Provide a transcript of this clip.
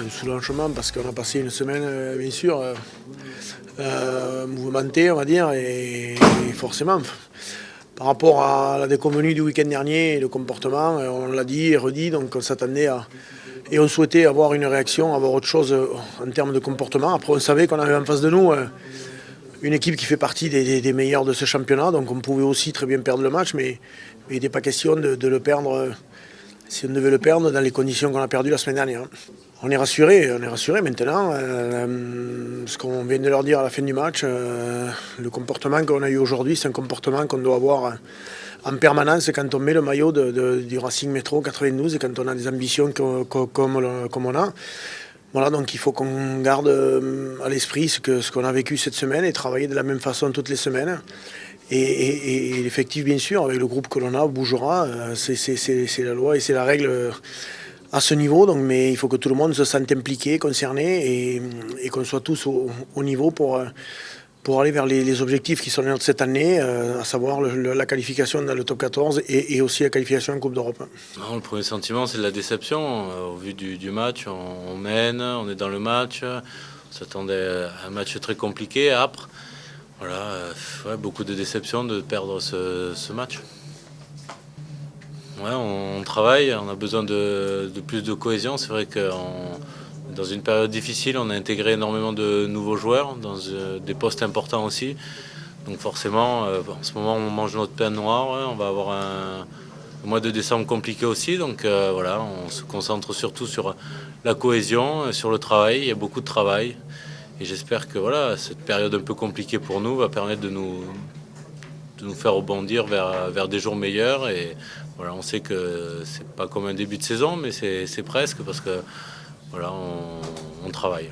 un soulagement parce qu'on a passé une semaine, bien sûr, mouvementée, on va dire, et forcément, par rapport à la déconvenue du week-end dernier et le comportement, on l'a dit et redit, donc on s'attendait à. Et on souhaitait avoir une réaction, avoir autre chose en termes de comportement. Après, on savait qu'on avait en face de nous une équipe qui fait partie des meilleurs de ce championnat, donc on pouvait aussi très bien perdre le match, mais il n'était pas question de le perdre si on devait le perdre dans les conditions qu'on a perdu la semaine dernière. On est rassuré maintenant. Ce qu'on vient de leur dire à la fin du match, le comportement qu'on a eu aujourd'hui, c'est un comportement qu'on doit avoir en permanence quand on met le maillot du Racing Métro 92 et quand on a des ambitions comme on a. Voilà, donc il faut qu'on garde à l'esprit ce qu'on a vécu cette semaine et travailler de la même façon toutes les semaines. Et l'effectif, bien sûr, avec le groupe que l'on a, bougera. C'est la loi et c'est la règle à ce niveau. Donc, mais il faut que tout le monde se sente impliqué, concerné et qu'on soit tous au niveau pour aller vers les objectifs qui sont les nôtres cette année, à savoir la qualification dans le top 14 et aussi la qualification en Coupe d'Europe. Non, le premier sentiment, c'est de la déception. Au vu du match, on mène, on est dans le match. On s'attendait à un match très compliqué, âpre. Voilà, beaucoup de déception de perdre ce match. Ouais, on travaille, on a besoin de plus de cohésion. C'est vrai que dans une période difficile, on a intégré énormément de nouveaux joueurs dans des postes importants aussi. Donc forcément, en ce moment, on mange notre pain noir. On va avoir un mois de décembre compliqué aussi. Donc voilà, on se concentre surtout sur la cohésion, sur le travail. Il y a beaucoup de travail. Et j'espère que voilà, cette période un peu compliquée pour nous va permettre de nous faire rebondir vers des jours meilleurs. Et voilà, on sait que c'est pas comme un début de saison, mais c'est presque parce que voilà, on travaille.